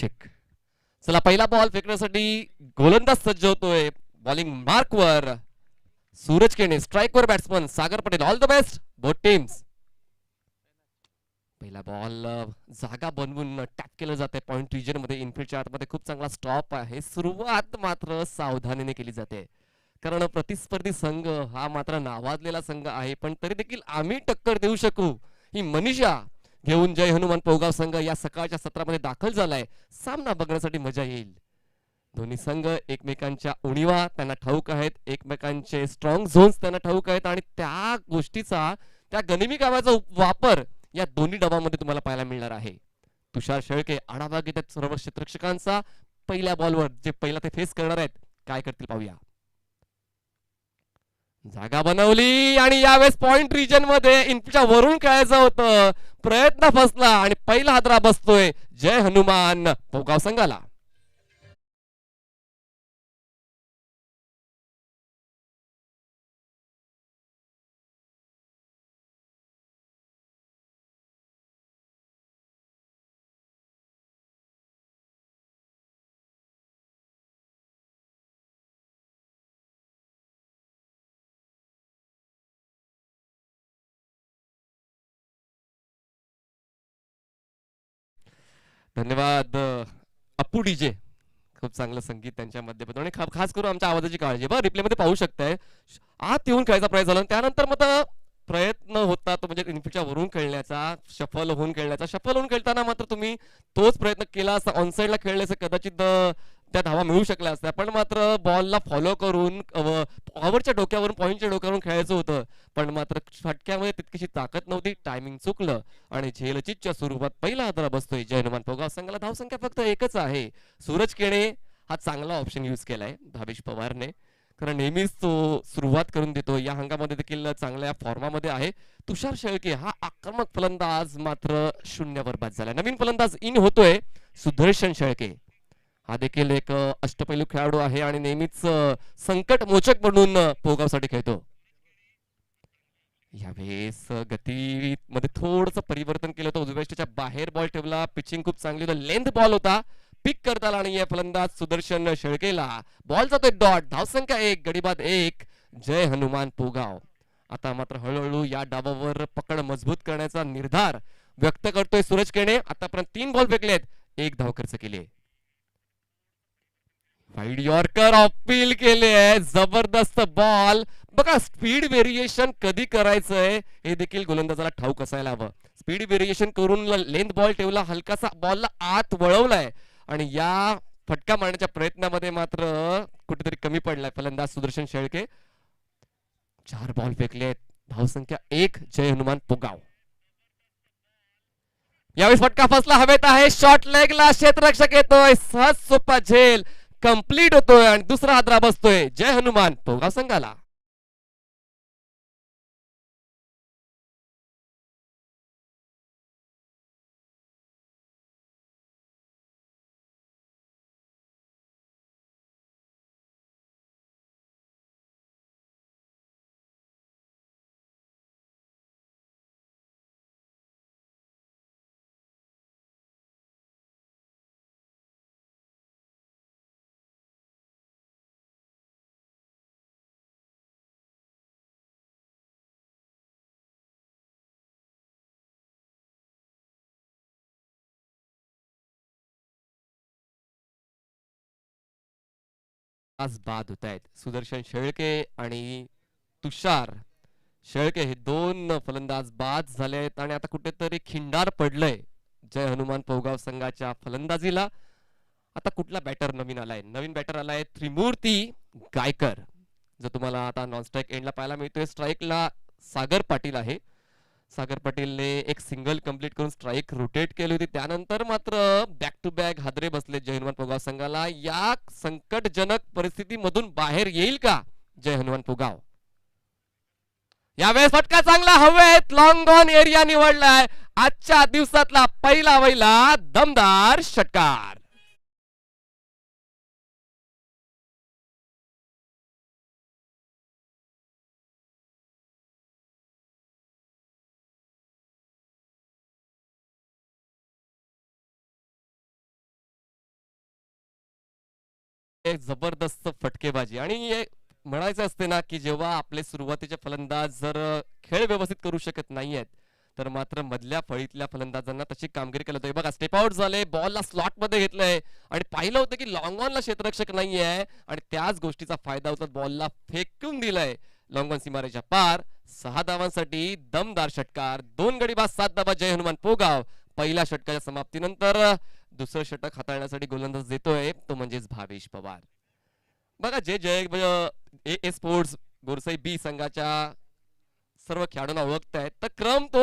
Check. चला पहिला ball फेकण्यासाठी गोलंदाज सज्ज होतोय. बॉलिंग मार्क वर सूरज केणे, स्ट्राइक वर batsman Sagar Patel. All the best both teams. पहिला बॉल जागा बनवून टॅप केलं जाते पॉइंट रिजन मध्ये. इनफिल्डच्या आतमध्ये खूप चांगला स्टॉप आहे. सुरुवात मात्र सावधानीने केली जाते कारण प्रतिस्पर्धी संघ हा मात्र नावाजलेला संघ आहे, पण तरी देखील आम्ही टक्कर देऊ शकू ही मनीषा घेऊन जय हनुमान पोगाव संघ या सकाळच्या सत्रामध्ये दाखल झालाय. सामना बघण्यासाठी मजा येईल. दोन्ही संघ एकमेकांच्या उणीवा त्यांना ठाऊक आहेत, एकमेकांचे स्ट्रॉंग झोन्स त्यांना ठाऊक आहेत आणि त्या गोष्टीचा, त्या गनिमी कामाचा वापर या दोन्ही डबामध्ये तुम्हाला पाहायला मिळणार आहे. तुषार शेळके आढावा घेत आहेत सर्व क्षेत्ररक्षकांचा. पहिल्या बॉलवर जे पहिला ते फेस करणार आहेत काय करतील पाहूया. जागा बनवली आणि यावेळेस पॉइंट रिजन मध्ये इनच्या वरून खेळायचं होतं, प्रयत्न फसला आणि पहिला हादरा बसतोय जय हनुमान पोगाव संघाला. धन्यवाद अप्पू डीजे. खूप चांगलं संगीत त्यांच्या माध्यमातून आणि खास करून आमच्या आवाजाची काळजी. बघा रिप्ले मध्ये पाहू शकताय आत येऊन खेळायचा प्रयत्न झाला, त्यानंतर मग प्रयत्न होता तो म्हणजे इनफिल्डच्या वरून खेळण्याचा, शफल होऊन खेळण्याचा. शफल होऊन खेळताना मात्र तुम्ही तोच प्रयत्न केला असता, ऑनसाइडला खेळले असं कदाचित त्या धावा मिळू शकल्या असत्या, पण मात्र बॉलला फॉलो करून पॉवरच्या डोक्यावरून, पॉईंटच्या डोक्यावरून खेळायचं होतं, पण मात्र फटक्यामध्ये तितकीशी ताकद नव्हती. टायमिंग चुकलं आणि झेलचीतच्या स्वरूपात पहिला हादरा बसतोय जय हनुमान पोगाव संघाला. धावसंख्या फक्त एकच आहे. सूरज केणे हा चांगला ऑप्शन यूज केलाय भावेश पवारने, कारण नेहमीच तो सुरुवात करून देतो. या हंगामध्ये देखील चांगल्या फॉर्मामध्ये आहे. तुषार शेळके हा आक्रमक फलंदाज मात्र शून्यावर बाद झाला. नवीन फलंदाज इन होतोय सुदर्शन शेळके. हा देखील एक अष्टपैलू खेळाडू आहे आणि नेहमीच संकट मोचक म्हणून पोगावसाठी खेळतो. यावेळेस गतीमध्ये थोडंसं परिवर्तन केलं होतं. उजव्या बाहेर बॉल ठेवला. पिचिंग खूप चांगली होती. लेंथ बॉल होता. पिक करता आला आणि या फलंदाज सुदर्शन शेळकेला. बॉल जातोय डॉट. धावसंख्या 1, गडीबाद 1, जय हनुमान पोगाव. आता मात्र हळूहळू या डावावर पकड मजबूत करण्याचा निर्धार व्यक्त करतोय सूरज केणे. आतापर्यंत 3 बॉल फेकलेत, 1 धाव खर्च केली. वाईड यॉर्कर अपील केले आहे. जबरदस्त बॉल. बघा स्पीड व्हेरिएशन कधी करायचंय हे देखील गोलंदाजाला ठाऊक असायला हवं. स्पीड व्हेरिएशन करून लेंथ बॉल ठेवला, हलकासा बॉलला आत वळवलाय आणि या फटका मारण्याच्या प्रयत्नामध्ये मात्र कुठेतरी कमी पडलाय फलंदाज सुदर्शन शेळके. 4 बॉल फेकलेत, धावसंख्या 1, जय हनुमान पोगाव. यावेळेस फटका फसला, हवेत आहे. शॉर्ट लेगला क्षेत्ररक्षक येतोय, सहज सोपा झेल कंप्लीट होतोय आणि दुसरा हादरा बसतोय जय हनुमान पोगाव संघाला. आज बाद होत आहेत सुदर्शन शेळके आणि तुषार शेळके, हे 2 फलंदाज बाद झाले आहेत आणि आता कुठेतरी खिंडार पडलंय जय हनुमान पोगाव संघाच्या फलंदाजीला. आता कुठला बॅटर नवीन आलाय? नवीन बॅटर आलाय त्रिमूर्ती गायकर, जो तुम्हाला आता नॉन स्ट्राईक एंडला पाहायला मिळतोय. स्ट्राईकला सागर पाटील आहे. सागर पाटीलने एक सिंगल कंप्लीट करून स्ट्राईक रोटेट केली होती. त्यानंतर मात्र बॅक टू बॅक हादरे बसले जय हनुमान पोगाव संघाला. या संकटजनक परिस्थितीमधून बाहेर येईल का जय हनुमान पोगाव? यावेळेस फटका चांगला हवेत, लॉंग ऑन एरिया निवडलाय. आजच्या दिवसातला पहिला दमदार षटकार. आहे जबरदस्त फटकेबाजी. आणि म्हणायचं असते ना की जेव्हा आपले सुरुवातीचे फलंदाज जर खेळ व्यवस्थित करू शकत नाहीयेत तर मात्र मधल्या फळीतल्या फलंदाजांना तशी कामगिरी केली होती. बघा स्टेप आउट झाले, बॉलला स्लॉट मध्ये घेतलंय आणि पाहिलं होतं की लॉंग ऑनला क्षेत्ररक्षक नाहीये आणि त्याच गोष्टीचा फायदा होता, बॉलला फेकून दिलाय लॉंग ऑन सीमारेच्या पार. 6 धावांसाठी दमदार षटकार. 2 गडी बाद 7 धावा जय हनुमान पोगाव. पहिल्या षटकाच्या समाप्तीनंतर दुसरं षटक हाताळण्यासाठी गोलंदाज देतोय तो म्हणजेच भावेश पवार. बघा जे जय ए स्पोर्ट्स गोरसाई बी संघाच्या सर्व खेळाडूंना ओळखतायत तर क्रम तो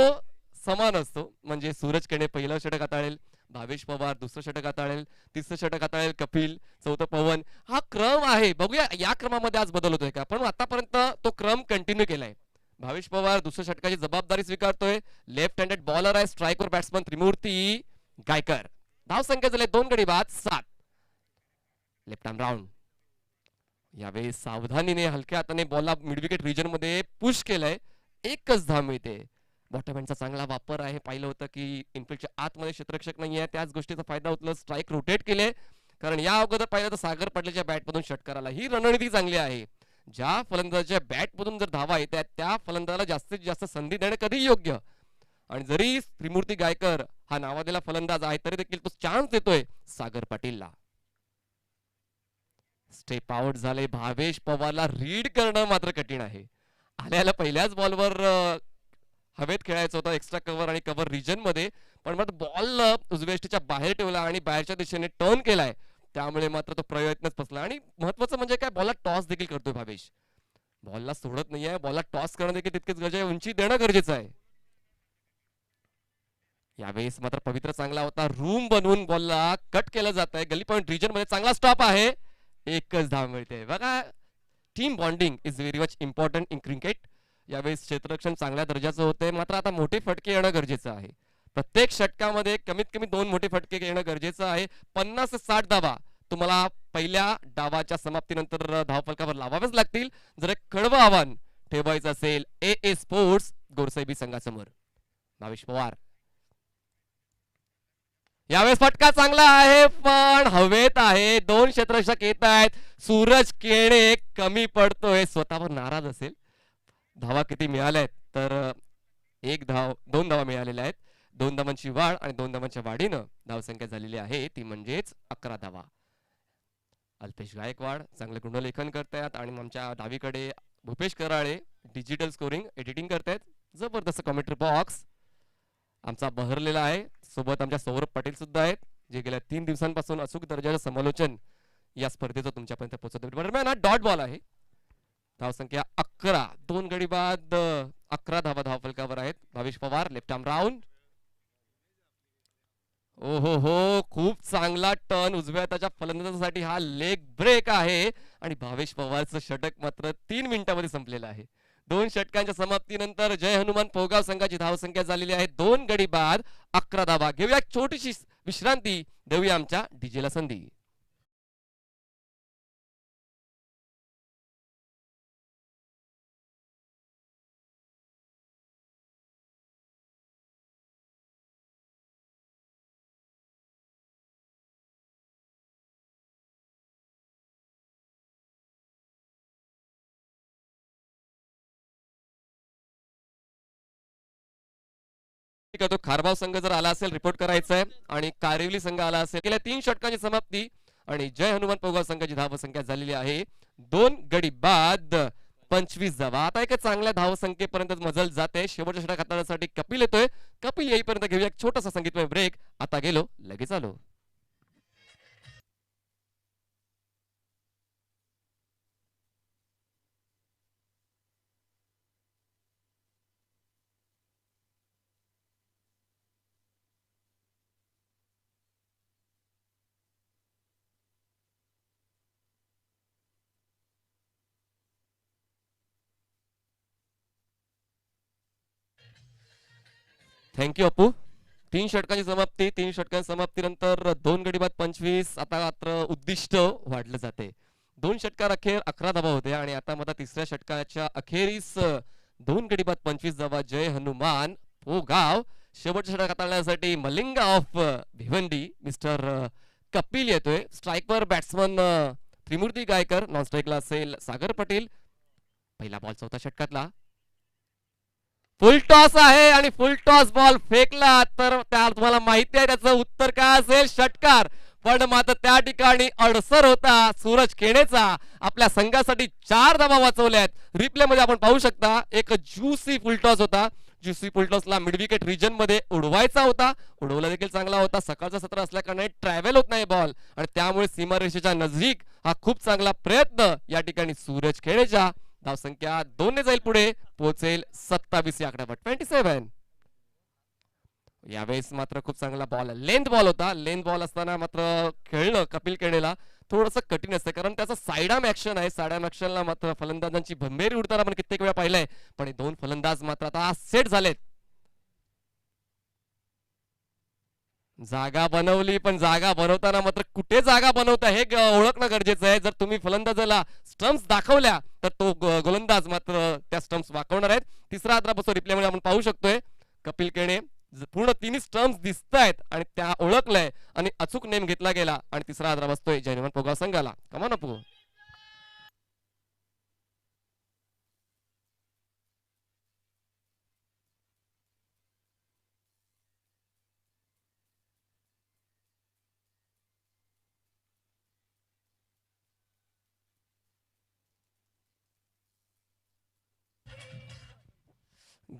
समान असतो. म्हणजे सूरज केणे पहिलं षटक हाताळेल, भावेश पवार दुसरं षटक हाताळेल, तिसरं षटक हाताळेल कपिल, चौथं पवन. हा क्रम आहे. बघूया या क्रमामध्ये आज बदल होतोय का, पण आतापर्यंत तो क्रम कंटिन्यू केलाय. भावेश पवार दुसऱ्या षटकाची जबाबदारी स्वीकारतोय. लेफ्ट हँडेड बॉलर आहे. स्ट्राईकवर बॅट्समन त्रिमूर्ती गायकर. धाव संख्या झाले 2 गडी बाद 7. Left arm round. यावेळी सावधानीने हलक्या हाताने बॉलला मिड विकेट रिजन मध्ये पुश केलंय. एकच धाव मिळते. बॉटम हँडचा चांगला वापर आहे. पाहिलं होतं की इनफिल्डच्या आतमध्ये क्षेत्ररक्षक नाहीये, त्याच गोष्टीचा फायदा उचलत स्ट्राईक रोटेट केले. कारण या अगोदर पाहिलं तर सागर पाटलाच्या बॅटमधून षटकाराला ही रणनीती चांगली आहे. ज्या फलंदाजाच्या बॅटमधून जर धावा येतात त्या फलंदाजाला जास्तीत जास्त संधी देणं कधी योग्य. आणि जरी त्रिमूर्ती गायकर हा नावाजलेला फलंदाज आहे तरी देखील तो चान्स देतोय सागर पाटीलला. स्टेप आउट झाले. भावेश पवारला रीड करणं मात्र कठीण आहे. आल्याला पहिल्याच बॉलवर हवेत खेळायचं होतं एक्स्ट्रा कव्हर आणि कव्हर रिजन मध्ये, पण मात्र बॉल उजव्या बाहेर ठेवला आणि बाहेरच्या दिशेने टर्न केलाय, त्यामुळे मात्र तो प्रयत्नच फसला. आणि महत्वाचं म्हणजे काय, बॉलला टॉस देखील करतोय भावेश. बॉलला सोडत नाहीये, बॉलला टॉस करणं देखील तितकेच गरजेचं आहे. उंची देणं गरजेचं आहे. यावेळेस मात्र पवित्र चांगला होता. रूम बनवून बॉलला कट केलं जात आहे. गली पॉइंट रिजन मध्ये चांगला स्टॉप आहे. एकच धाव मिळते. बघा team bonding is very much important in cricket. यावेळेस क्षेत्ररक्षण चांगल्या दर्जाचं होते, मात्र आता मोठे फटके येणं गरजेचं आहे. प्रत्येक षटकामध्ये कमीत कमी 2 मोठे फटके येणं गरजेचं आहे. 50 ते 60 धावा तुम्हाला पहिल्या डावाच्या समाप्तीनंतर धावफलकावर लावावेच लागतील जर एक कडवं आव्हान ठेवायचं असेल ए स्पोर्ट्स गोरसाई संघासमोर. भावेश पवार यावेळेस फटका चांगला आहे पण हवेत आहे. 2 क्षेत्ररक्षक येत आहेत. सूरज केणे कमी पडतोय. स्वतःवर नाराज असेल. धावा किती मिळाल्या आहेत तर 2 धावा मिळालेल्या आहेत. 2 धावांची वाढ आणि 2 धावांच्या वाढीनं धावसंख्या झालेली आहे ती म्हणजेच 11 धावा. अल्पेश गायकवाड चांगलं गुणलेखन करतायत आणि आमच्या डावीकडे Bhupesh Karale digital scoring editing करतायत. जबरदस्त कॉमेंट्री बॉक्स आमचा बहरलेला आहे. सोबत आमच्या सौरभ पाटील सुद्धा आहेत जे गेल्या 3 दिवसांपासून अचूक दर्जाचं समालोचन या स्पर्धेचं तुमच्यापर्यंत पोहोचवतात. दरम्यान हा डॉट बॉल आहे. धावसंख्या 11. 2 गडी बाद 11 धावा धावफलकावर आहेत. Bhavesh Pawar left arm round. ओ हो खूप चांगला टर्न उजव्या हाताच्या फलंदाजासाठी. हा लेग ब्रेक आहे आणि भावेश पवारचं षटक मात्र 3 मिनिटांमध्ये संपलेलं आहे. 2 षटकांच्या समाप्तीनंतर जय हनुमान पोगाव संघाची धावसंख्या झालेली आहे 2 गडी बाद 11 धावा. घेऊया एक छोटीशी विश्रांती, देऊया आमच्या डीजेला संधी. तो खारबाव संघ जर आला असेल रिपोर्ट करायचा आहे आणि कारिवली संघ आला असेल. गेल्या 3 षटकांची समाप्ती आणि जय हनुमान पोगाव संघाची धावसंख्या झालेली आहे 2 गडी बाद 25 धावा. आता एक चांगल्या धावसंख्येपर्यंत मजल जाते. शेवटच्या षटक हाताळण्यासाठी कपिल येतोय. कपिल येईपर्यंत घेऊया एक छोटासा संगीतमय ब्रेक. आता गेलो लगेच आलो. थँक्यू अपू. 3 षटकांची समाप्ती. 3 षटकांच्या समाप्तीनंतर 2 गडी बाद 25. आता मात्र उद्दिष्ट वाढलं जाते. 2 षटकार अखेर 11 धावा होते आणि आता मात्र तिसऱ्या षटकाच्या अखेरीस 2 गडी बाद 25 धावा जय हनुमान पोगाव. शेवटच्या षटक हाताळण्यासाठी मलिंगा ऑफ भिवंडी मिस्टर कपिल येतोय. स्ट्राईकवर बॅट्समन त्रिमूर्ती गायकर. नॉन स्ट्राईकला असेल सागर पटेल. पहिला बॉल चौथा षटकातला. फुल टॉस आहे आणि फुल टॉस बॉल फेकला तर त्या तुम्हाला माहिती आहे त्याचं उत्तर काय असेल, षटकार. पण मात्र त्या ठिकाणी अडसर होता सूरज खेडेचा. आपल्या संघासाठी 4 धावा वाचवल्यात. रिप्ले मध्ये आपण पाहू शकता एक ज्युसी फुलटॉस होता. ज्युसी फुलटॉसला मिड विकेट रिजन मध्ये उडवायचा होता. उडवला देखील चांगला होता. सकाळचा सत्र असल्या कारणाने ट्रॅव्हल होत नाही बॉल आणि त्यामुळे सीमारेषेच्या नजदीक हा खूप चांगला प्रयत्न या ठिकाणी सूरज खेडेच्या. धावसंख्या 2 ने जाईल पुढे, पोहोचेल 27 या आकड्यावर 27. यावेळेस मात्र खूप चांगला बॉल, लेंथ बॉल होता. लेंथ बॉल असताना मात्र खेळणं कपिल केडेला थोडस कठीण असतं कारण त्याचा साइड आर्म ऍक्शन आहे. साइड आर्म ऍक्शनला मात्र फलंदाजांची भंभेरी उडताना आपण कित्येक वेळा पाहिलंय. पण हे 2 फलंदाज मात्र आता सेट झालेत. जागा बनवली पण जागा बनवताना मात्र कुठे जागा बनवता हे ओळखणं गरजेचं आहे. जर तुम्ही फलंदाजाला स्टम्प्स दाखवल्या तर तो गोलंदाज मात्र त्या स्टम्प्स वाकवणार आहेत. तिसरा आद्रा बसतो रिप्ले मध्ये आपण पाहू शकतोय. कपिल केणे पूर्ण तिन्ही स्टम्प्स दिसत आहेत आणि त्या ओळखलंय आणि अचूक नेम घेतला गेला आणि तिसरा आद्रा बसतोय जयनमन पोगाव संघाला. कमान अपू.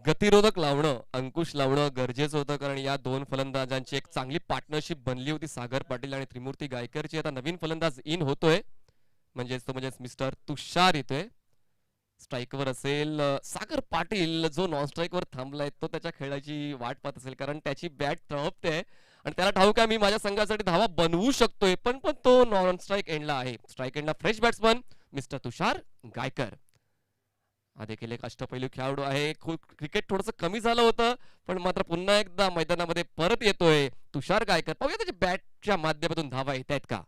गतिरोधक लावणं, अंकुश लावणं गरजेचं होतं कारण या 2 फलंदाजांची एक चांगली पार्टनरशिप बनली होती. सागर पाटील आणि त्रिमूर्ती गायकरची. आता नवीन फलंदाज इन होतोय म्हणजेच मिस्टर तुषार येतोय. स्ट्राईकवर असेल सागर पाटील जो नॉन स्ट्राईकवर थांबलाय तो त्याच्या खेळाची वाट पाहत असेल कारण त्याची बॅट तळपते आणि त्याला ठाऊक आहे मी माझ्या संघासाठी धावा बनवू शकतोय. पण तो नॉन स्ट्राईक एंडला आहे. स्ट्राईक एंडला फ्रेश बॅट्समन मिस्टर तुषार गायकर. हा देखील एक अष्टपैलू खेळाडू आहे. क्रिकेट थोडंसं कमी झालं होतं पण मात्र पुन्हा एकदा मैदानामध्ये परत येतोय तुषार गायकर. पाहूया त्याच्या बॅटच्या माध्यमातून धावा येत आहेत का.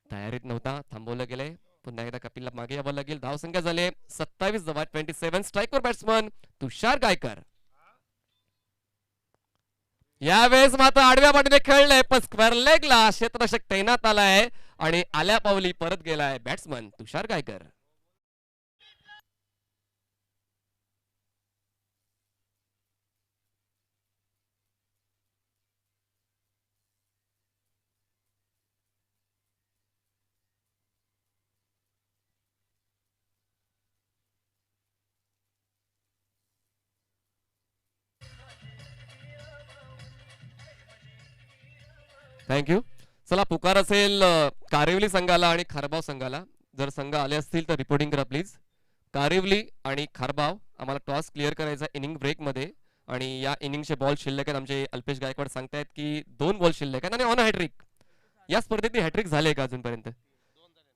तयारीत नव्हता, थांबवलं गेलंय. पुन्हा एकदा कपिलला मागे यावं लागेल. धावसंख्या झाले 27 धावा 27. स्ट्राईकवर बॅट्समन तुषार गायकर. यावेळेस मात्र आडव्या पाठीने खेळलंय पण स्क्वेअर लेगला क्षेत्ररक्षक तैनात आलाय आणि आल्या पावली परत गेलाय बॅट्समन तुषार गायकर. थँक्यू. चला पुकार असेल कारिवली संघाला आणि खारबाव संघाला. जर संघ आले असतील तर रिपोर्टिंग करा प्लीज. कारिवली आणि खारबाव आम्हाला टॉस क्लिअर करायचा इनिंग ब्रेक मध्ये आणि या इनिंगचे बॉल शिल्लक आहेत. आमचे अल्पेश गायकवाड सांगतायत की 2 बॉल शिल्लक आहेत आणि ऑन हॅट्रिक. या स्पर्धेत हॅट्रिक झाले का अजूनपर्यंत.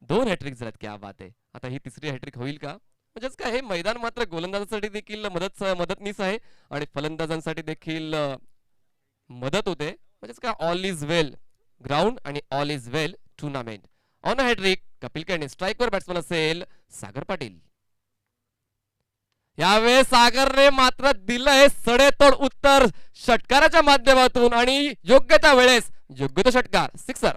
2 हॅट्रिक झाल्यात. क्या बात आहे. आता ही तिसरी हॅट्रिक होईल का. म्हणजेच काय हे मैदान मात्र गोलंदाजांसाठी देखील मदतनीस आहे आणि फलंदाजांसाठी देखील मदत होते. म्हणजेच काय ऑल इज वेल ग्राउंड आणि all is well tournament. On hat-trick Kapil Kene. स्ट्राईकवर बॅट्समन असेल सागर पाटील. यावेळेस सागरने मात्र दिलं हे सडेतोड उत्तर षटकाराच्या माध्यमातून आणि योग्य त्या वेळेस योग्य तो षटकार सिक्सर.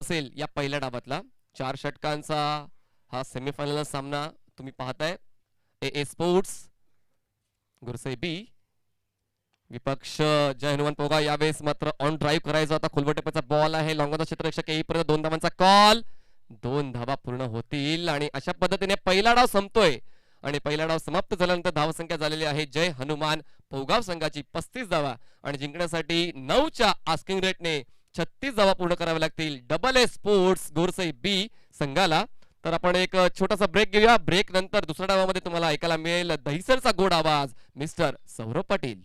असेल या पहिल्या डावातला 4 षटकांचा हा सेमीफायनल सामना तुम्ही पाहताय. ए स्पोर्ट्स गुरसई बी विपक्ष जय हनुमान पोगा. यावेळेस मात्र ऑन ड्राईव्ह करायचा होता. खुलवटेपाचा बॉल आहे. लॉंगॉनचा क्षेत्ररक्षक येईपर्यंत 2 धावांचा कॉल. 2 धावा पूर्ण होतील आणि अशा पद्धतीने पहिला डाव संपतोय आणि पहिला डाव समाप्त झाल्यानंतर धावसंख्या झालेली आहे जय हनुमान पोगाव संघाची 35 धावा आणि जिंकण्यासाठी 9च्या आस्किंग रेटने 36 धावा पूर्ण कराव्या लागतील डबल ए स्पोर्ट्स गोरसई बी संघाला. तर आपण एक छोटासा ब्रेक घेऊया. ब्रेक नंतर दुसऱ्या डावामध्ये तुम्हाला ऐकायला मिळेल दहिसरचा गोड आवाज मिस्टर सौरभ पाटील.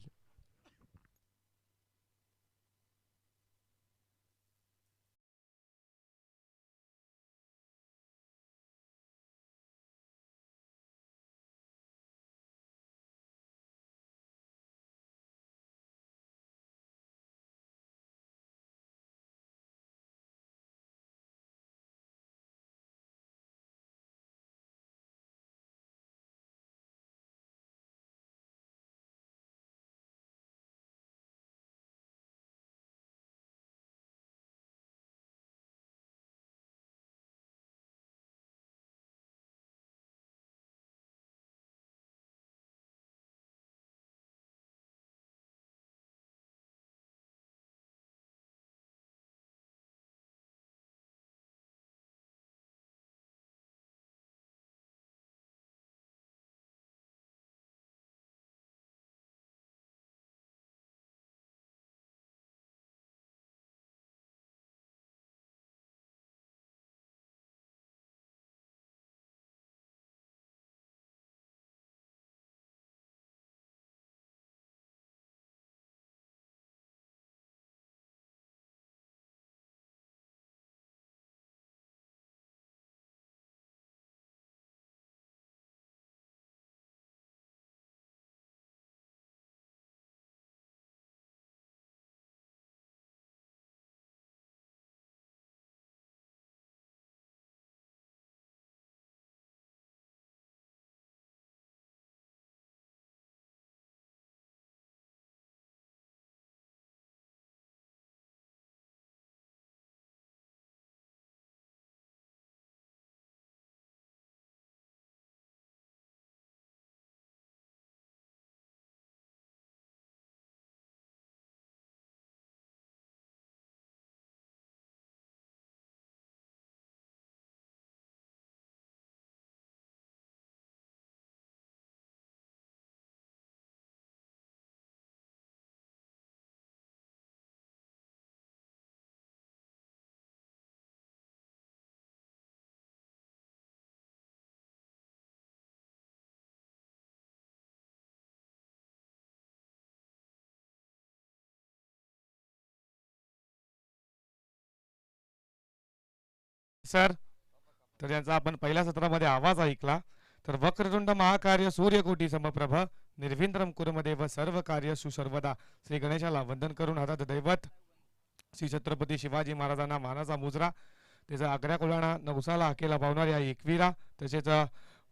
सर. तर यांचा आपण पहिल्या सत्रामध्ये आवाज ऐकला. तर वक्रतुंड महाकार्य सूर्यकोटी समप्रभ निर्विघ्नं कुर्मदेव सर्व कार्य सुसर्वदा. श्री गणेशाला वंदन करून हातात दैवत श्री छत्रपती शिवाजी महाराजांना मानाचा मुजरा, त्याचा आग्र्या कोळाणा नवसाला अकेला पावणाऱ्या एकवीरा, तसेच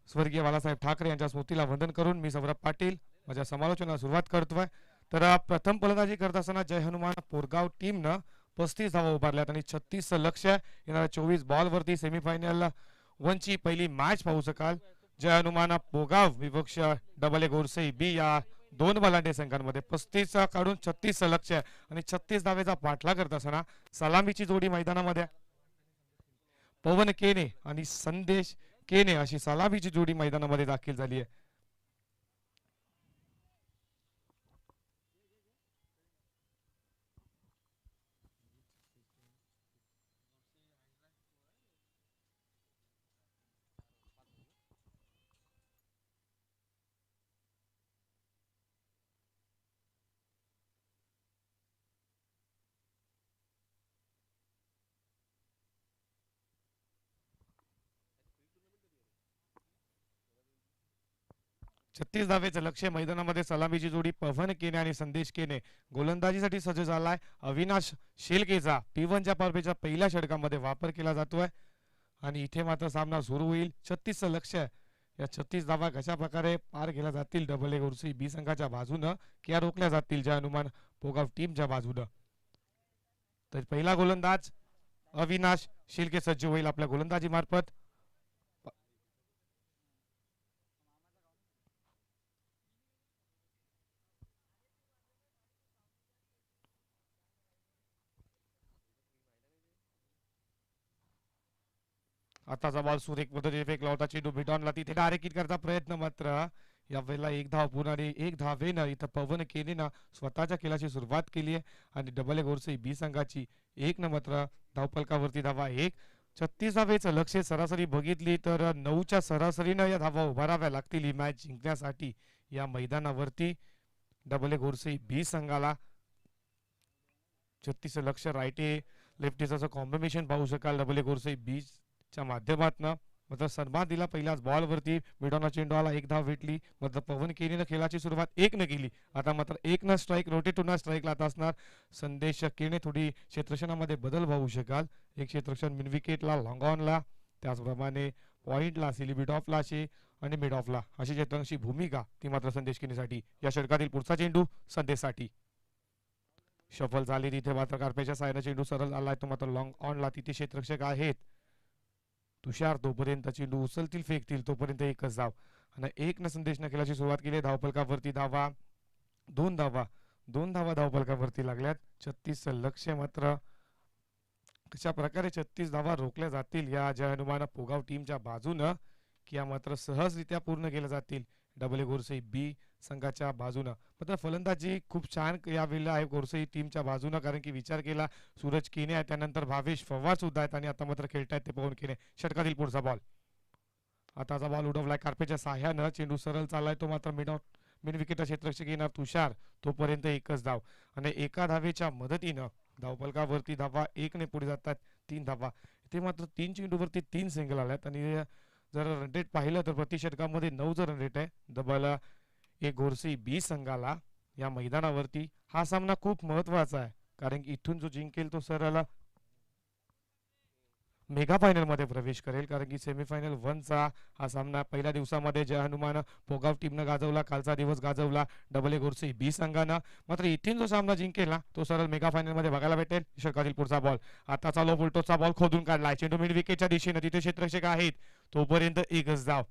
स्वर्गीय बाळासाहेब ठाकरे यांच्या स्मृतीला वंदन करून मी सौरभ पाटील माझ्या समालोचनाला सुरुवात करतोय. तर प्रथम फलंदाजी करत असताना जय हनुमान पोरगाव टीमनं 35 धावा उभारल्यात आणि 36 लक्ष्य. येणाऱ्या 24 बॉलवरती सेमीफायनल 1 ची पहिली मॅच पाहू शकाल. जय हनुमान पोगाव विपक्ष डबल ए गोरसई बी या दोन बलांडे संघांमध्ये 35 काढून 36 लक्ष्य आणि 36 धावेचा पाठला करत असताना सलामीची जोडी मैदानामध्ये पवन केने आणि संदेश केने अशी सलामीची जोडी मैदानामध्ये दाखल झाली आहे. छत्तीस धावेचं लक्ष्य मैदानामध्ये सलामीची जोडी पवन केने आणि संदेश केने गोलंदाजीसाठी सज्ज झालाय. अविनाश शेलकेचा P1च्या पारपेच्या पहिल्या षटकामध्ये वापर केला जातोय आणि इथे मात्र सामना सुरू होईल. 36 लक्ष्य या 36 धावा कशा प्रकारे पार केल्या जातील डबल ए गोरसी बी संघाच्या बाजूनं किंवा रोखल्या जातील जय हनुमान पोगाव टीमच्या बाजूनं. तर पहिला गोलंदाज अविनाश शेलके सज्ज होईल आपल्या गोलंदाजी मार्फत. आताचा बॉल सुरेख पद्धतीने फेकला होता. चेंडू मिडॉनला तिथे डायरेक्ट करता प्रयत्न मात्र यावेळेला एक धाव पुन्हा एक धावेनं इथं पवन केनेनं स्वतःच्या खेळाची सुरुवात केली आहे आणि डबल ए गोरसई बी संघाची एक न मात्र धावफलकावरती धावा एक. 36 धावेचं लक्ष सरासरी बघितली तर 9च्या सरासरीनं या धावा उभाराव्या लागतील ही मॅच जिंकण्यासाठी या मैदानावरती. डबल ए गोरसई बी संघाला 36 लक्ष राईटे लेफ्टीचं कॉम्बिनेशन पाहू शकाल डबल ए गोरसई बी च्या माध्यमातून. मात्र सन्मान दिला पहिल्याच बॉलवरती मिडॉनला चेंडू आला एक धाव भेटली. मात्र पवन केनेनं खेळाची सुरुवात एक न केली. आता मात्र एक न स्ट्राईक रोटेट होणार स्ट्राईकला आता असणार संदेश केने. थोडी क्षेत्रक्षणामध्ये बदल पाहू शकाल. एक क्षेत्रक्षण मिड विकेटला लॉंग ऑनला त्याचप्रमाणे पॉइंटला सिली मिड ऑफला अशी आणि मिड ऑफला अशी क्षेत्रांची भूमिका ती मात्र संदेश केनेसाठी. या षटकातील पुढचा चेंडू संदेशसाठी शफल झाली. तिथे मात्र कार्पेच्या सायना चेंडू सरळ आलाय तो मात्र लॉंग ऑनला. तिथे क्षेत्ररक्षक आहेत तुषार. तोपर्यंत चेंडू उचलतील फेकतील तोपर्यंत एकच धाव आणि एक न संदेशनं खेळाची सुरुवात केली. धावफलकावरती धावा दोन धावा धावफलकावरती लागल्यात. 36 लक्ष मात्र कशा प्रकारे 36 धावा रोखल्या जातील या जय हनुमान पोगाव टीमच्या बाजूनं किंवा मात्र सहजरित्या पूर्ण केल्या जातील डबल ए गोरसई बी संघाच्या बाजूनं. मात्र फलंदाजी खूप छान यावेळेला आहे गोरसई टीमच्या बाजूनं कारण की विचार केला सूरज केने आहे त्यानंतर भावेश पवार सुद्धा आहेत आणि आता मात्र खेळतायत ते पवन केने. षटकातील पुढचा बॉल आताचा बॉल उडवलाय कार्पेच्या साह्यानं. चेंडू सरळ चाललाय तो मात्र मिड विकेट क्षेत्ररक्षक येणार तुषार. तोपर्यंत एकच धाव आणि एका धावेच्या मदतीनं धावफलकावरती धावा एक ने पुढे जातात 3 धावा. इथे मात्र 3 चेंडूवरती 3 सिंगल आल्यात आणि जर रन रेट पाहिलं तर प्रति षटकामध्ये 9 रन रेट आहे डबल ए गोरसई बी संघाला या मैदानावरती. हा सामना खूप महत्वाचा आहे कारण की इथून जो जिंकेल तो सरळ मेगा फायनल मध्ये प्रवेश करेल कारण की सेमीफायनल 1 चा हा सामना पहिल्या दिवसामध्ये जय हनुमान पोगाव टीमनं गाजवला. कालचा दिवस गाजवला डबल ए गोरसई बी संघानं. मात्र इथून जो सामना जिंकेल ना तो सरळ मेगा फायनल मध्ये बघायला भेटेल. षटकातील पुढचा बॉल आताचा लो फुलटोचा बॉल खोदून काढलाय. चेंडू मिड विकेटच्या दिशेने तिथे क्षेत्ररक्षक आहेत तोपर्यंत एकच धाव.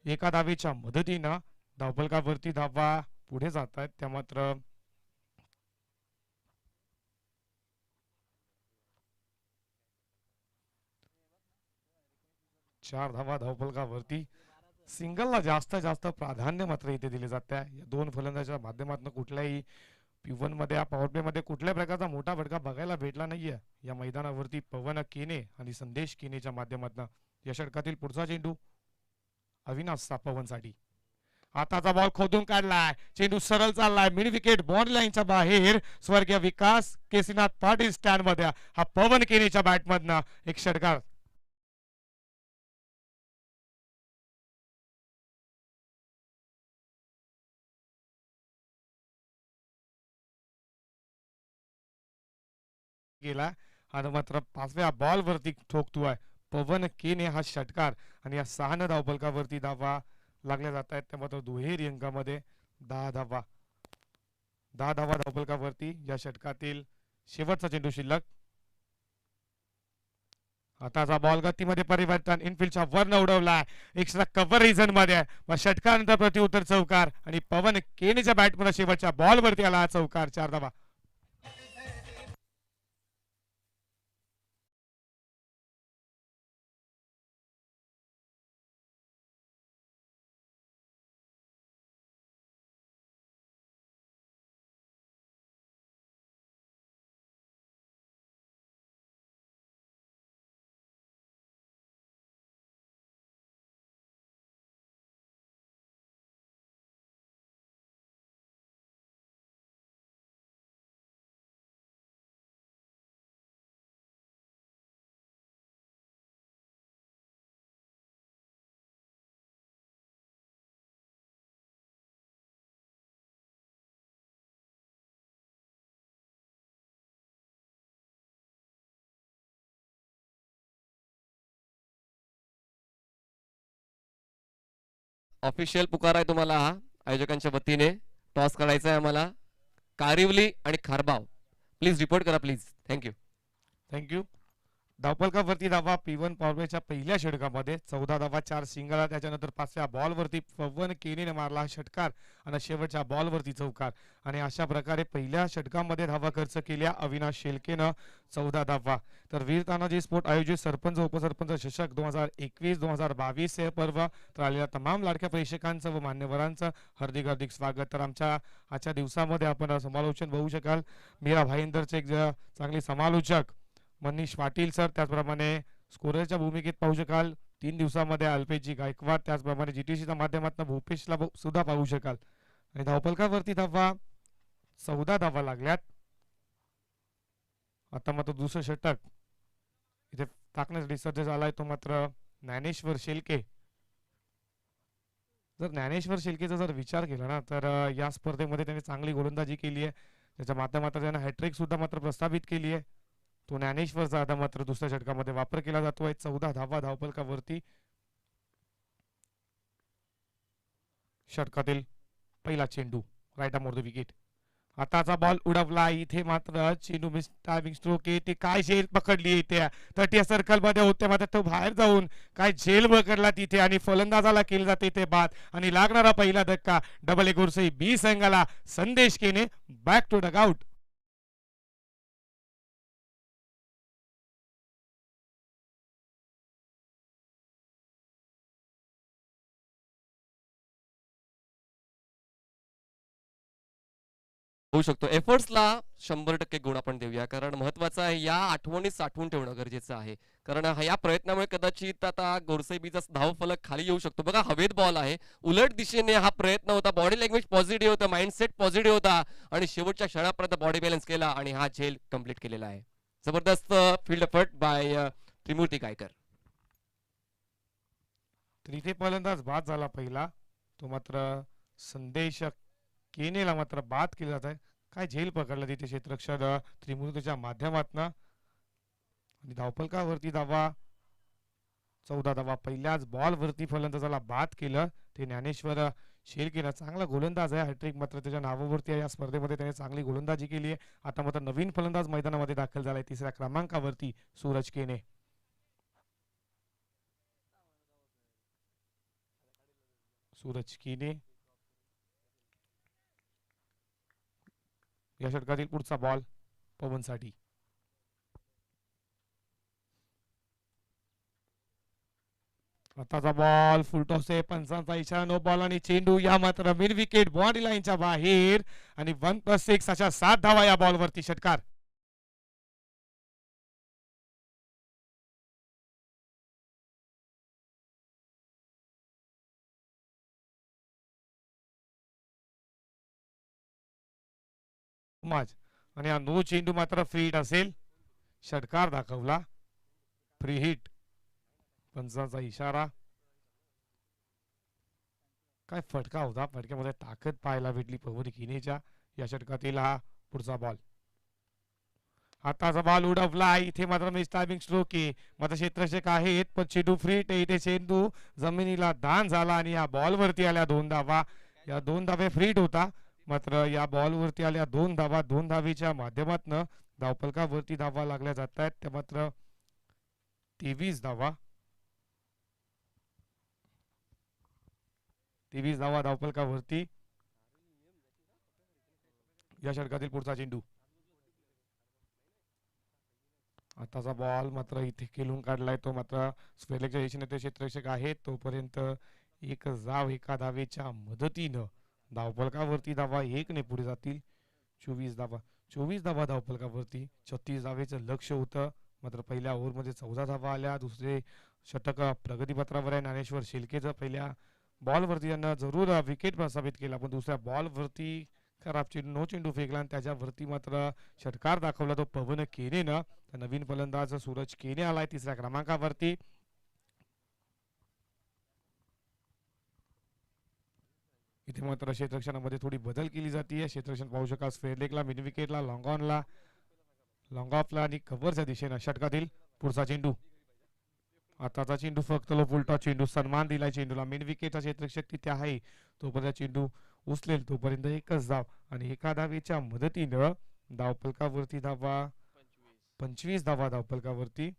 एका धावेच्या मदतीनं धावफलकावरती धावा पुढे जात आहेत. त्या मात्र 4 धावा धावफलकावरती. सिंगलला जास्त प्राधान्य मात्र इथे दिले जाते. या दोन फलंदाजाच्या माध्यमातून कुठल्याही P1 मध्ये पॉवर प्ले मध्ये कुठल्या प्रकारचा मोठा फटका बघायला भेटला नाहीये या मैदानावरती पवन केने आणि संदेश केनेच्या माध्यमातून. या षटकातील पुढचा चेंडू अविनाश पवनसाठी. आताचा बॉल खोदून काढलाय. चेंडू सरळ चाललाय मिड विकेट बॉन्ड लाईनच्या बाहेर. स्वर्गीय विकास केसीनाथ पाटील स्टँड मध्ये हा पवन केनेच्या बॅटमधनं एक षटकार गेला आणि मात्र 5व्या बॉल वरती ठोकतोय पवन केने हा षटकार आणि या 6 धावफलकावरती धावा लागल्या जात आहेत. त्यामात्र दुहेरी अंकामध्ये 10 धावा धावफलकावरती या षटकातील शेवटचा चेंडू शिल्लक. आताचा बॉल गतीमध्ये परिवर्तन इनफिल्डच्या वरनं उडवला एक्स्ट्रा कव्हर रिझन मध्ये षटकानंतर प्रत्युत्तर चौकार आणि पवन केनेच्या बॅटमध्ये शेवटच्या बॉल वरती आला चौकार 4 धावा. ऑफिशियल पुकार आहे तुम्हाला हा आयोजकांच्या वतीने. टॉस करायचा आहे आम्हाला. कारिवली आणि खारबाव प्लीज रिपोर्ट करा प्लीज. थँक्यू. थँक्यू. धावफलकावरती धावा P1 पॉवरच्या पहिल्या षटकामध्ये 14 धावा 4 सिंगल. त्याच्यानंतर 5व्या बॉलवरती पवन केनेने मारला षटकार आणि शेवटच्या बॉलवरती चौकार आणि अशा प्रकारे पहिल्या षटकामध्ये धावा खर्च केल्या अविनाश शेलकेनं 14 धावा. तर वीर तानाजी स्पोर्ट आयोजित सरपंच उपसरपंच चषक 2021-2022 हे पर्व तर आलेल्या तमाम लाडक्या प्रेक्षकांचं व मान्यवरांचं हार्दिक हार्दिक स्वागत. तर आमच्या आजच्या दिवसामध्ये आपण समालोचन बघू शकाल. मीरा भाईंदरचे एक चांगले समालोचक मनीष पाटील सर, त्याचप्रमाणे स्कोररच्या भूमिकेत पाहू शकाल 3 दिवसामध्ये अल्पेशजी गायकवाड, त्याचप्रमाणे जीटीसीच्या माध्यमातून भूपेशला सुद्धा पाहू शकाल. आणि धावफलकावरती धावा 14 धावा लागल्यात. आता मात्र दुसरं षटक इथे टाकण्यासाठी सज्ज झालाय तो मात्र ज्ञानेश्वर शेलके. जर ज्ञानेश्वर शेलकेचा जर विचार केला ना तर या स्पर्धेमध्ये त्यांनी चांगली गोलंदाजी केली आहे. त्याच्या माध्यमातून त्यांना हॅट्रिक सुद्धा मात्र प्रस्थापित केली आहे. तो ज्ञानेश्वरचा आता मात्र दुसऱ्या षटकामध्ये वापर केला जातोय. 14 धावा धावफलकावरती. षटकातील पहिला चेंडू राईट मोर द विकेट. आताचा बॉल उडवला इथे मात्र चेंडू मिस टायमिंग स्ट्रोक येते. काय झेल पकडली इथे 30 सर्कल मध्ये होते मात्र तो बाहेर जाऊन काय झेल पकडला तिथे आणि फलंदाजाला केली जाते इथे बाद आणि लागणारा पहिला धक्का. डबल एक गोरसई बी संघाला. संदेश केने बॅक टू डगआउट. होऊ शकतो. एफर्ट्सला 100% गुण आपण देऊया कारण महत्वाचं आहे या आठवणीत साठवून ठेवणं गरजेचं आहे. कारण या प्रयत्नामुळे कदाचित आता गोरसाईबीचा धाव फलक खाली येऊ शकतो. बघा हवेत बॉल आहे, उलट दिशेने हा प्रयत्न होता. बॉडी लँग्वेज पॉझिटिव्ह होता, माइंडसेट पॉझिटिव्ह होता आणि शेवटच्या क्षणापर्यंत बॉडी बॅलन्स केला आणि हा झेल कंप्लीट केलेला आहे. जबरदस्त फील्ड एफर्ट बाय त्रिमूर्ती गायकर. तर इथे फलंदाज बाद झाला पहिला. तो मात्र संदेश केनेला मात्र बाद केला जात आहे. काय झेल पकडला तिथे क्षेत्ररक्षक त्रिमूर्तीच्या माध्यमातून आणि धावफलकावरती धावा 14 धावा. पहिल्याच बॉल वरती फलंदाजाला बाद केलं ते ज्ञानेश्वर शेलकेनं. चांगला गोलंदाज आहे. हॅट्रिक मात्र त्याच्या नावावरती आहे. या स्पर्धेमध्ये त्याने चांगली गोलंदाजी केली आहे. आता मात्र नवीन फलंदाज मैदानामध्ये दाखल झालाय 3ऱ्या क्रमांकावरती सूरज केने. सूरज केने या षटकातील पुढचा बॉल पवनसाठी. आताचा बॉल फुलटॉस आहे. पंचांचा इशारा नो बॉल आणि चेंडू या मात्र मिड विकेट बॉडी लाईनच्या बाहेर आणि 1+6 अशा 7 धावा या बॉलवरती. षटकार आणि हा नो चेंडू मात्र फ्री हिट असेल. षटकार दाखवला फ्री हिट. पंचांचा इशारा. काय फटका होता. फटक्यामध्ये ताकद पाहायला भेटली पवन केनेच्या. या षटकातील हा पुढचा बॉल आताचा बॉल उडवला इथे मात्र मिस टायमिंग स्ट्रोक आहे मात्र क्षेत्ररक्षक आहेत पण चेंडू फ्रीट इथे चेंडू जमिनीला दान झाला आणि या बॉलवरती आल्या 2 धावा या 2 धावे फ्रीट होता मात्र या बॉलवरती आल्या 2 धावा 2 धावीच्या माध्यमातून धावफलकावरती धावा लागल्या जात आहेत त्या मात्र 23 धावा 23 धावा धावफलकावरती या षटकातील पुढचा चेंडू आताचा बॉल मात्र इथे खेळून काढलाय तो मात्र स्क्वेअरलेगच्या दिशेने ते क्षेत्ररक्षक आहेत तोपर्यंत एक धाव एका धावेच्या मदतीनं धावफलकावरती धावा 1 ने पुढे जातील 24 धावा धावफलकावरती 36 धावेचं लक्ष होतं मात्र पहिल्या ओव्हरमध्ये 14 धावा आल्या दुसरे षटक प्रगतीपत्रावर आहे ज्ञानेश्वर शेलकेचं पहिल्या बॉलवरती त्यांना जरूर विकेट प्रस्थापित केला पण दुसऱ्या बॉलवरती खराब चेंडू चेंडू फेकला आणि त्याच्यावरती मात्र षटकार दाखवला तो पवन केनेनं नवीन फलंदाज सूरज केने आलाय 3ऱ्या क्रमांकावरती इथे मात्र क्षेत्ररक्षणामध्ये थोडी बदल केली जाते क्षेत्ररक्षण पाहू शकाल स्क्वेअरलेगला मिड विकेटला लॉंग ऑनला लॉंग ऑफला आणि कव्हरच्या दिशेने षटकातील पुढचा चेंडू आताचा चेंडू फक्त लो फुलटॉ चेंडू सन्मान दिलाय चेंडूला मिड विकेटचा क्षेत्ररक्षक तिथे आहे तोपर्यंत चेंडू उचलेल तोपर्यंत एकच धाव आणि एका धावेच्या मदतीनं धावफलकावरती धावा 25 धावा धावफलकावरती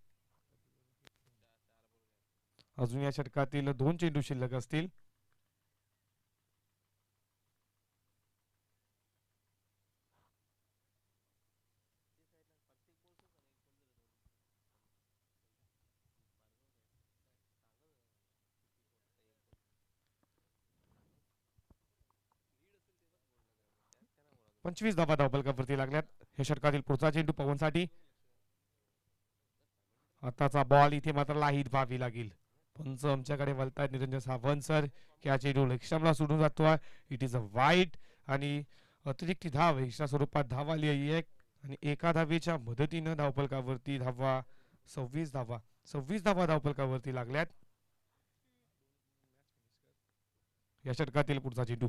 अजून या षटकातील 2 चेंडू शिल्लक असतील पंचवीस धावा धावफलकावरती लागल्यात हे षटकातील पुढचा चेंडू पवनसाठी आताचा बॉल इथे मात्र लाहीत व्हावी लागेल पंच आमच्याकडे वळतायत निरंजन सावंत सर या चेंडू एक्स्ट्राला सोडून जातोय इट इज अ वाईट आणि अतिरिक्त धाव एक्स्ट्रा स्वरूपात धाव आली आहे आणि एका धावेच्या मदतीनं धावफलकावरती धावा 26 धावा धावफलकावरती लागल्यात या षटकातील पुढचा चेंडू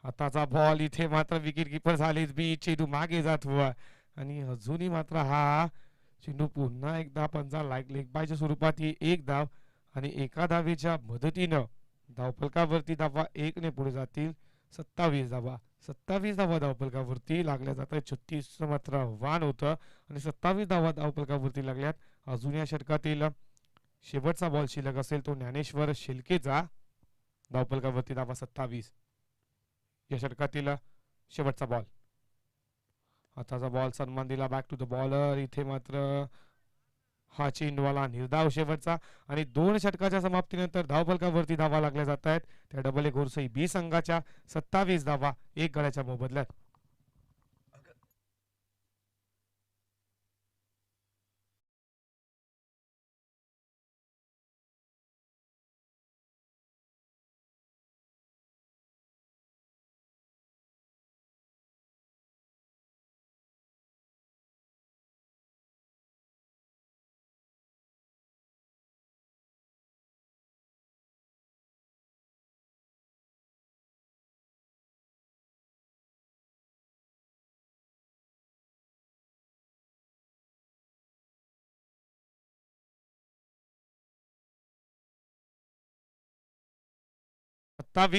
आताचा बॉल इथे मात्र विकेट किपर झालेच बी चेंडू मागे जात हुआ आणि अजूनही मात्र हा चेंडू पुन्हा एकदा पंचा लेग बायच्या स्वरूपात ही एक धाव आणि एका धावेच्या मदतीनं धावफलकावरती धावा 1 ने पुढे जातील 27 धावा धावफलकावरती लागल्या जातात 36 मात्र आव्हान होतं आणि 27 धावा धावफलकावरती लागल्यात अजून या षटकातील शेवटचा बॉल शिल्लक असेल तो ज्ञानेश्वर शेलकेचा धावफलकावरती धावा 27 या षटकातील शेवटचा बॉल आताचा बॉल सन्मान दिला बॅक टू द बॉलर इथे मात्र हा चेंडूवाला निर्धाव शेवटचा आणि 2 षटकाच्या समाप्तीनंतर धावफलकावरती धावा लागल्या जात आहेत त्या डबल ए घोरसई बी संघाच्या 27 धावा 1 गड्याच्या मोबदल्यात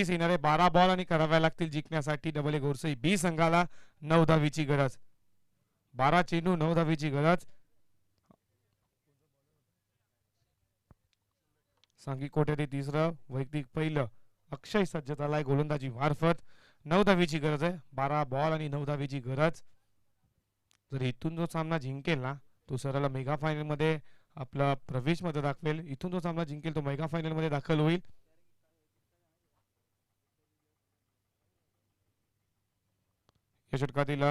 येणारे 12 बॉल आणि कराव्या लागतील जिंकण्यासाठी डबल ए घोरसई बी संघाला 9 धावीची गरज 12 चेंडू 9 धावीची गरज सांघिक कोट्यातील 3रं वैयक्तिक पहिलं अक्षय सज्जताला गोलंदाजी मार्फत 9 धावीची गरज आहे 12 बॉल आणि 9 धावीची गरज जर इथून जो सामना जिंकेल ना तो सरळ मेगा फायनल मध्ये आपला प्रवेश मध्ये दाखवेल इथून जो सामना जिंकेल तो मेगा फायनल मध्ये दाखल होईल या षटकातील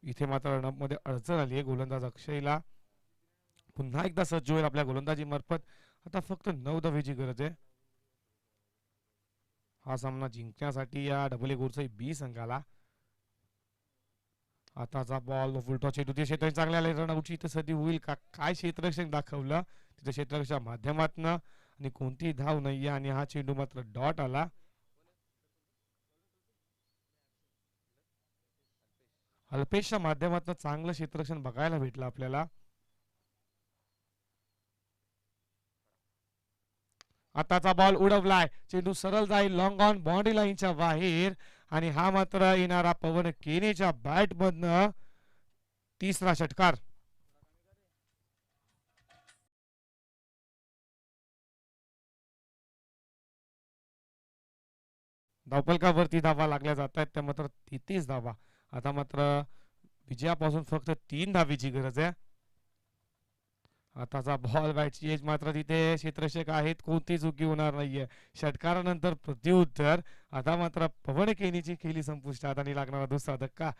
इथे मात्र रनअप मध्ये अडचण आली आहे गोलंदाज अक्षयला पुन्हा एकदा सज्ज होईल आपल्या गोलंदाजी मार्फत आता फक्त 9 धावेची गरज आहे हा सामना जिंकण्यासाठी या डबल ए घोरसई बी संघाला आताचा बॉल फुलटॉ चेंडू ते क्षेत्र चांगले आले रनआउटची इथे सदी होईल का काय क्षेत्ररक्षक दाखवलं तिथे क्षेत्ररक्षक माध्यमातून आणि कोणती धाव नाहीये आणि हा चेंडू मात्र डॉट आला अल्पेशच्या माध्यमातून चांगलं क्षेत्ररक्षण बघायला भेटलं आपल्याला. आताचा बॉल उडवलाय, चेंडू सरळ जाईल लॉंग ऑन बाउंड्री लाईनच्या बाहेर आणि हा मात्र येणारा पवन केनेच्या बॅट मधनं तिसरा षटकार. धावफलकावरती धावा लागल्या जात आहेत, त्या मात्र 33 धावा. आता मात्र विजयापासून फक्त 3 धावेची गरज आहे. आताचा बॉल बॅटची एज मात्र तिथे क्षेत्ररक्षक आहेत, कोणती चुकी होणार नाहीये. षटकारानंतर प्रत्युत्तर. आता मात्र पवन केनीची खेळी संपुष्टात आणि लागणारा दुसरा धक्का.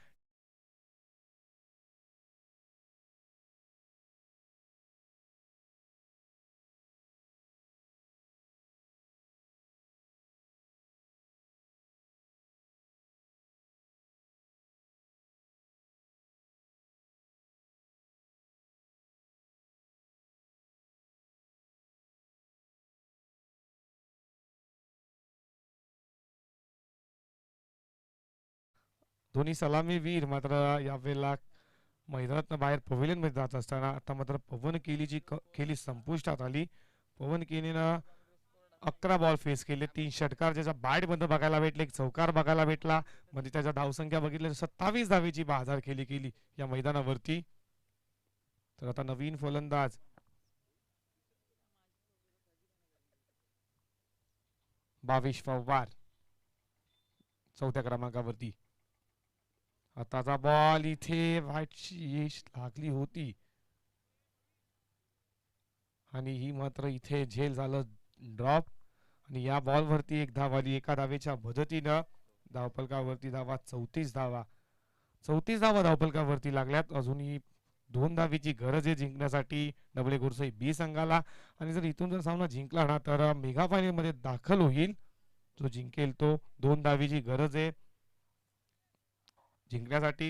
दोन्ही सलामीवीर मात्र यावेळेला मैदानात बाहेर पवेलियन मध्ये जात असताना आता मात्र पवन केलीची खेळी संपुष्टात आली. पवन केनीनं 11 बॉल फेस केले, 3 षटकार ज्याच्या बॅट मध्ये बघायला भेटले, एक चौकार बघायला भेटला. म्हणजे त्याच्या धावसंख्या बघितली 27 धावेची बाजार खेळी केली या मैदानावरती. तर आता नवीन फलंदाज भावेश पवार चौथ्या क्रमांकावरती. आताचा बॉल इथे व्हाईटची लागली होती आणि ही मात्र इथे झेल झालं ड्रॉप आणि या बॉलवरती एक धाव आली. एका धावेच्या मदतीनं धावफलकावरती धावा 34 धावा. 34 धावा धावफलकावरती लागल्यात. अजूनही 2 धावेची गरज आहे जिंकण्यासाठी डबले गुरसई बी संघाला. आणि जर इथून जर सामना जिंकला ना तर मेगा फायनल मध्ये दाखल होईल. जो जिंकेल तो. 2 धावेची गरज आहे जिंकण्यासाठी.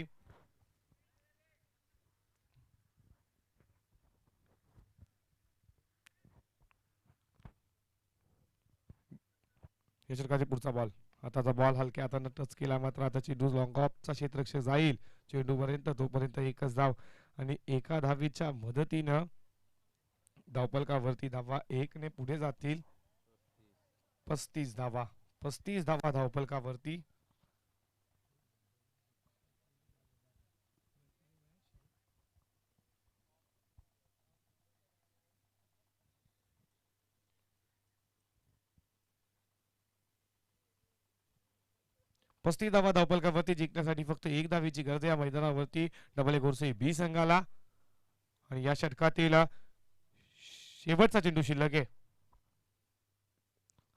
या षटकाचा पुढचा बॉल. आताचा बॉल हलक्या हाताने टच केला, मात्र आता चेंडू लॉंग ऑफचा क्षेत्ररक्षक जाईल चेंडू पर्यंत. तोपर्यंत एकच धाव आणि एका धावीच्या मदतीनं धावफलकावरती धावा 1 ने पुढे जातील. 35 धावा. 35 धावा धावफलकावरती. पस्तीस धावा धावफलकावरती जिंकण्यासाठी फक्त 1 धावेची गरज आहे या मैदानावरती डबल गोरसे बी संघाला. आणि या षटकातील शेवटचा चेंडू शिल्लक आहे.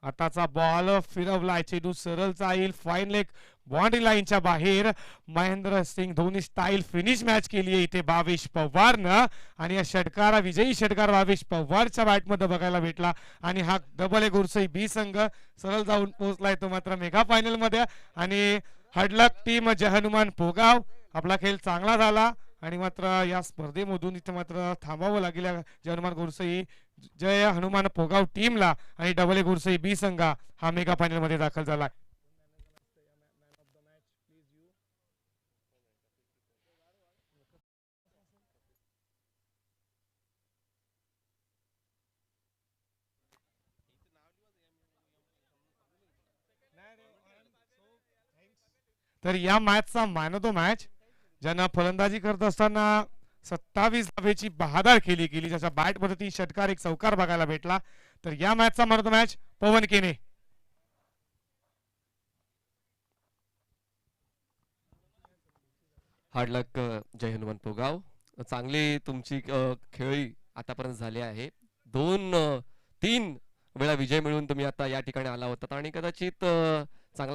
आताचा बॉल फिरवलाय, चेंडू सरळ जाईल फाईन लेग बाउंड्री लाईनच्या बाहेर. Mahendra Singh Dhoni style finish match केली आहे इथे भावेश पवारनं. आणि या षटकारा विजयी षटकार भावेश पवारच्या बॅटमध्ये बघायला भेटला. आणि हा डबल गुरसई बी संघ सरळ जाऊन पोहोचलाय तो मात्र मेगा फायनल मध्ये. आणि हडलक टीम जय हनुमान पोगाव. आपला खेळ चांगला झाला आणि मात्र या स्पर्धेमधून इथे मात्र थांबावं लागेल जय हनुमान गुरसई जय हनुमान पोगाव टीमला. आणि डबल गुरसई बी संघ हा मेगा फायनल मध्ये दाखल झाला. तर या मॅचचा मॅन ऑफ द मॅच ज्यांना फलंदाजी करत असताना 27 धावेची बहादर खेळी केली, ज्याच्या बॅट मध्ये 3 षटकार 1 चौकार बघायला भेटला. तर या मॅचचा मॅन ऑफ द मॅच पवन केने. हार्ड लक जय हनुमान पोगाव. चांगली तुमची खेळी आतापर्यंत झाली आहे. 2-3 वेळा विजय मिळवून तुम्ही आता या ठिकाणी आला होता आणि कदाचित